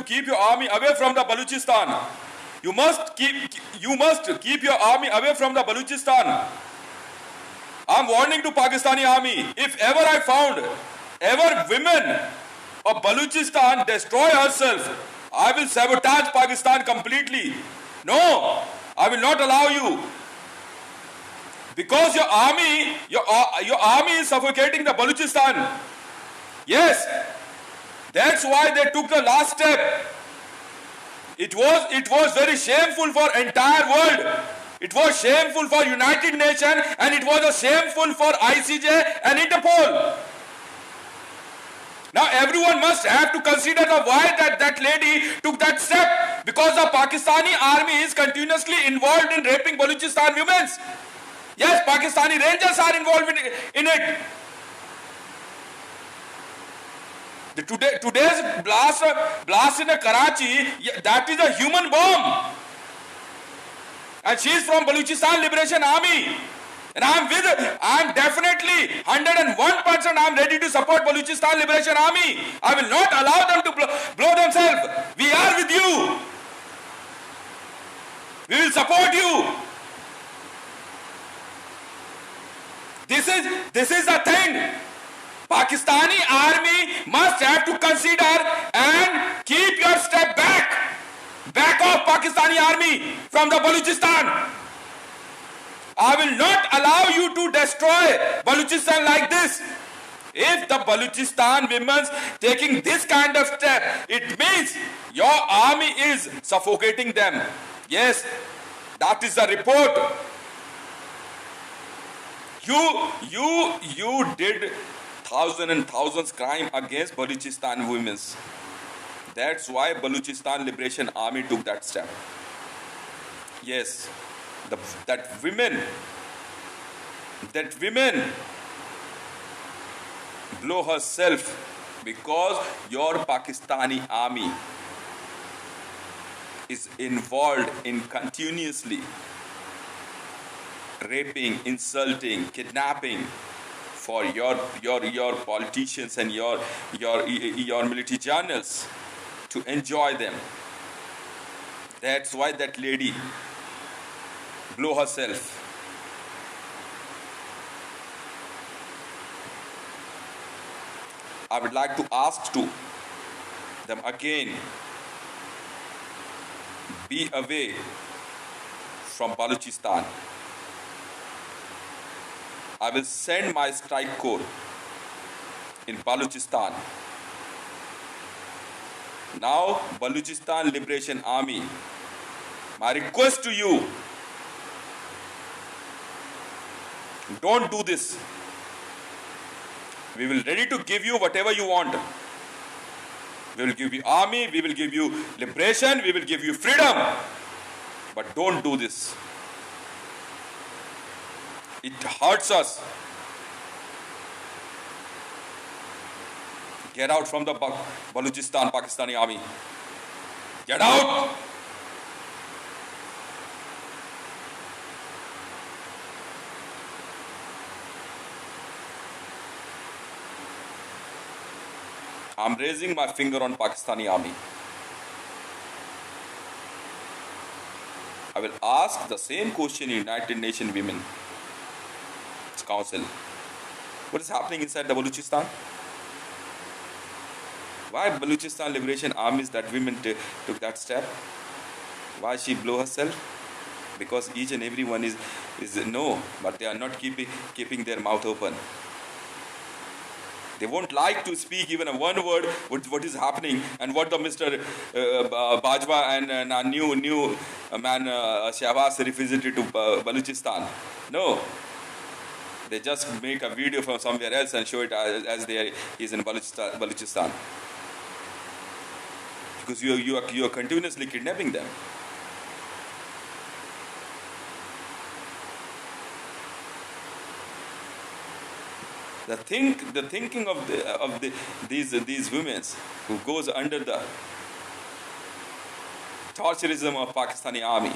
keep your army away from the Balochistan. You must keep your army away from the Balochistan. I'm warning to Pakistani army, if ever I found women of Balochistan destroy herself, I will sabotage Pakistan completely. No, I will not allow you. Because your army is suffocating the Balochistan. Yes, that's why they took the last step. It was very shameful for entire world. It was shameful for United Nations, and it was shameful for ICJ and Interpol. Now everyone must have to consider why that lady took that step, because the Pakistani army is continuously involved in raping Balochistan women. Yes, Pakistani Rangers are involved in it. Today's blast in Karachi, that is a human bomb. And she is from Balochistan Liberation Army. And I'm definitely 101% I'm ready to support Balochistan Liberation Army. I will not allow them to blow themselves. We are with you. We will support you. This is the thing. Pakistani army must have to consider and keep your step back. Back off, Pakistani army, from the Balochistan. I will not allow you to destroy Balochistan like this. If the Balochistan women taking this kind of step, it means your army is suffocating them. Yes, that is the report. You did thousands and thousands crime against Balochistan women. That's why Balochistan Liberation Army took that step. Yes, that women blow herself because your Pakistani army is involved in continuously raping, insulting, kidnapping for your politicians and your military journals to enjoy them. That's why that lady blew herself. I would like to ask to them again, be away from Balochistan. I will send my strike corps in Balochistan. Now, Balochistan Liberation Army, my request to you, don't do this. We will ready to give you whatever you want. We will give you army, we will give you liberation, we will give you freedom. But don't do this. It hurts us. Get out from the Balochistan Pakistani army. Get out! I'm raising my finger on Pakistani army. I will ask the same question in United Nations Women's Council. What is happening inside the Balochistan? Why Balochistan Liberation Armies that women took that step? Why she blew herself? Because each and every one is no, but they are not keeping their mouth open. They won't like to speak even a one word what is happening and what the Mr. Bajwa and new man Shahbaz Sharif visited to Balochistan. No. They just make a video from somewhere else and show it as he's in Balochistan. Because you are continuously kidnapping them. The thinking of these women who goes under the torturism of Pakistani army.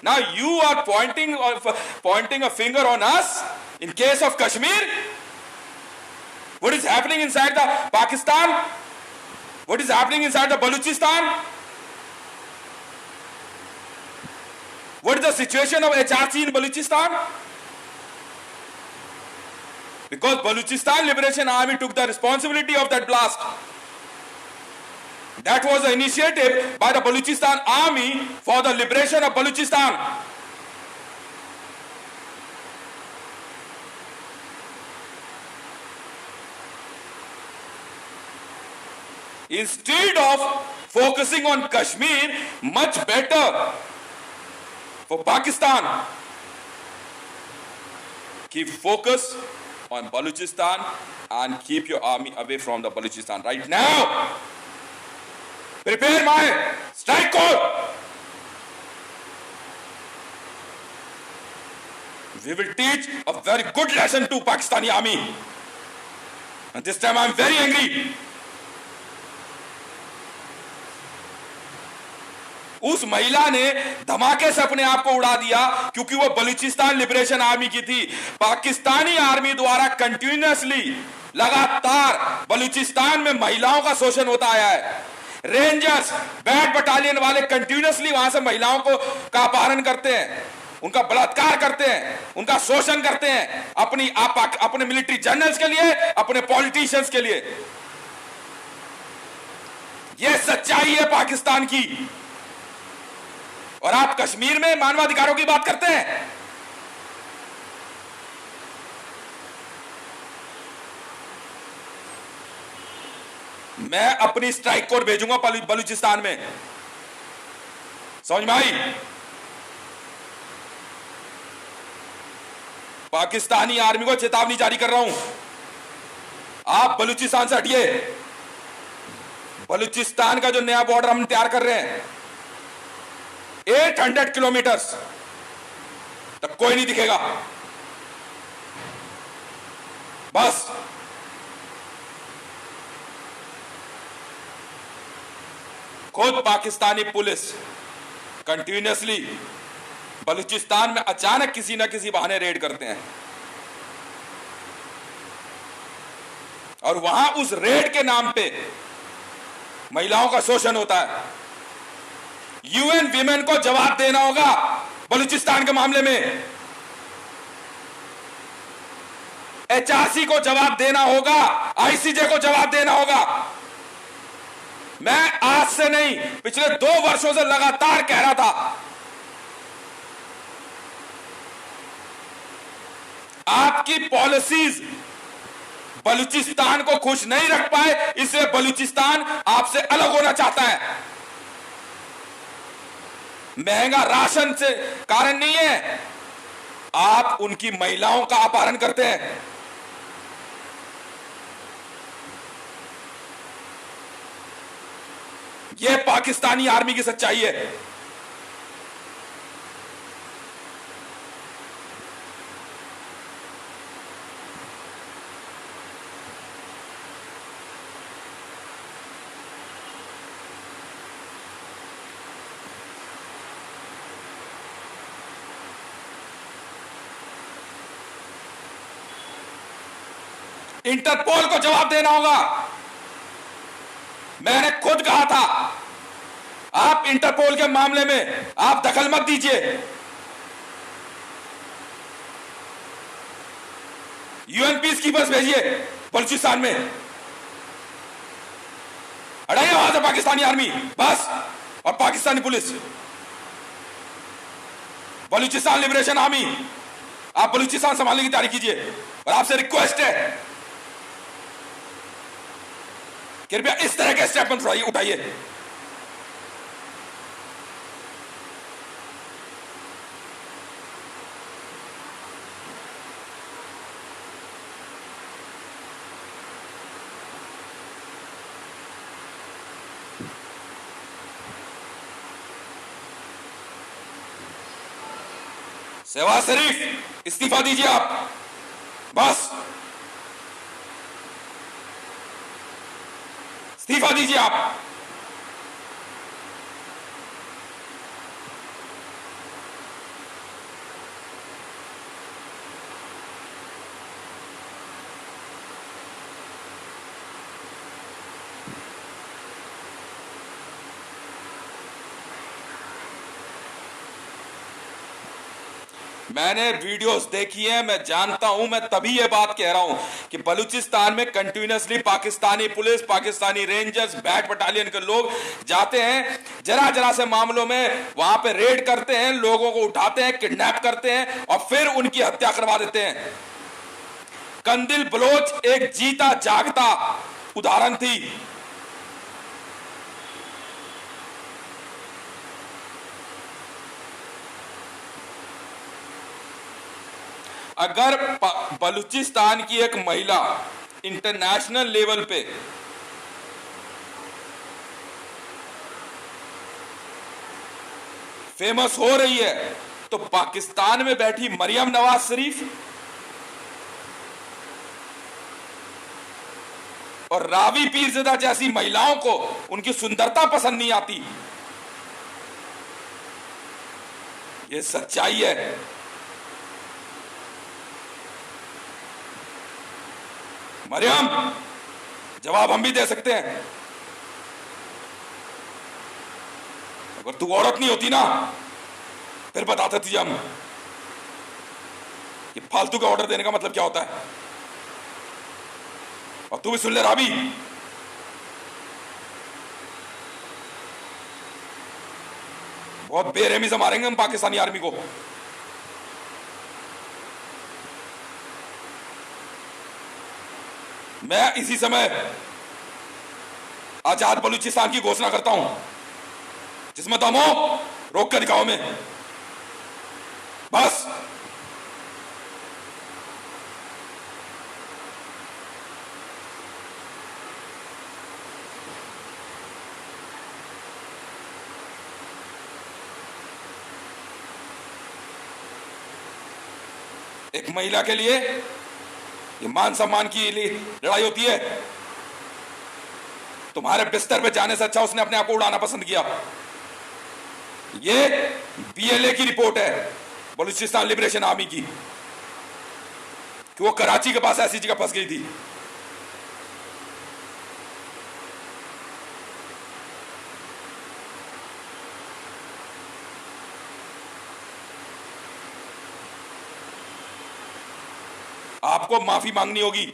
Now you are pointing a finger on us in case of Kashmir. What is happening inside the Pakistan? What is happening inside the Balochistan? What is the situation of HRC in Balochistan? Because Balochistan Liberation Army took the responsibility of that blast. That was the initiative by the Balochistan Army for the liberation of Balochistan. Instead of focusing on Kashmir, much better for Pakistan, keep focus on Balochistan and keep your army away from the Balochistan. Right now, prepare my strike corps. We will teach a very good lesson to Pakistani army. And this time I am very angry. उस महिला ने धमाके से अपने आप को उड़ा दिया क्योंकि वो बलूचिस्तान लिबरेशन आर्मी की थी। पाकिस्तानी आर्मी द्वारा कंटिन्यूअसली लगातार बलूचिस्तान में महिलाओं का शोषण होता आया है। रेंजर्स बैट बटालियन वाले कंटिन्यूअसली वहां से महिलाओं को का अपहरण करते हैं, उनका बलात्कार करते हैं, उनका शोषण करते हैं अपने मिलिट्री जनरल्स के लिए, अपने पॉलिटिशियंस के लिए। यह सच्चाई है पाकिस्तान की। और आप कश्मीर में मानवाधिकारों की बात करते हैं। मैं अपनी स्ट्राइक कोर भेजूंगा बलूचिस्तान में। समझ में आई? पाकिस्तानी आर्मी को चेतावनी जारी कर रहा हूं, आप बलूचिस्तान से हटिए। बलूचिस्तान का जो नया बॉर्डर हम तैयार कर रहे हैं 800 किलोमीटर्स तक कोई नहीं दिखेगा। बस खुद पाकिस्तानी पुलिस कंटिन्यूअसली बलूचिस्तान में अचानक किसी ना किसी बहाने रेड करते हैं और वहां उस रेड के नाम पे महिलाओं का शोषण होता है। यूएन वीमेन को जवाब देना होगा बलूचिस्तान के मामले में। एचआरसी को जवाब देना होगा, आईसीजे को जवाब देना होगा। मैं आज से नहीं, पिछले 2 वर्षों से लगातार कह रहा था आपकी पॉलिसीज बलूचिस्तान को खुश नहीं रख पाए, इसलिए बलूचिस्तान आपसे अलग होना चाहता है। महंगा राशन से कारण नहीं है, आप उनकी महिलाओं का अपहरण करते हैं। यह पाकिस्तानी आर्मी की सच्चाई है। इंटरपोल को जवाब देना होगा। मैंने खुद कहा था आप इंटरपोल के मामले में आप दखल मत दीजिए। यूएन पीस कीपर्स भेजिए बलूचिस्तान में, हटाइए वहां से पाकिस्तानी आर्मी बस, और Pakistani police. Balochistan liberation army, आप बलूचिस्तान संभालने की तैयारी कीजिए। और आपसे रिक्वेस्ट है कृपया इस तरह के स्टेप मत उठाइए। शहबाज शरीफ इस्तीफा दीजिए आप, बस इस्तीफा दीजिए आप। मैंने वीडियोस देखी है, मैं जानता हूं, मैं तभी ये बात कह रहा हूं कि बलूचिस्तान में continuously Pakistani police, Pakistani rangers, bat battalion के लोग जाते हैं, जरा जरा से मामलों में वहां पे रेड करते हैं, लोगों को उठाते हैं, किडनैप करते हैं और फिर उनकी हत्या करवा देते हैं। कंदिल बलोच एक जीता जागता उदाहरण थी। अगर बलूचिस्तान की एक महिला इंटरनेशनल लेवल पे फेमस हो रही है, तो पाकिस्तान में बैठी मरियम नवाज शरीफ और रावी पीरज़ादा जैसी महिलाओं को उनकी सुंदरता पसंद नहीं आती। ये सच्चाई है। मरियम, जवाब हम भी दे सकते हैं। अगर तू औरत नहीं होती ना, फिर बताते तुझे हम कि फालतू का ऑर्डर देने का मतलब क्या होता है। और तू भी सुन ले राबी, बहुत बेरहमी से मारेंगे हम पाकिस्तानी आर्मी को। मैं इसी समय आजाद बलूचिस्तान की घोषणा करता हूं। जिसमें दम हो, रोक कर दिखाओ में, बस। एक महिला के लिए ये मान सम्मान की लड़ाई होती है। तुम्हारे बिस्तर पे जाने से अच्छा उसने अपने आप को उड़ाना पसंद किया। ये बीएलए की रिपोर्ट है, बलूचिस्तान लिबरेशन आर्मी की, कि वो कराची के पास ऐसी जगह फंस गई थी। आपको माफी मांगनी होगी।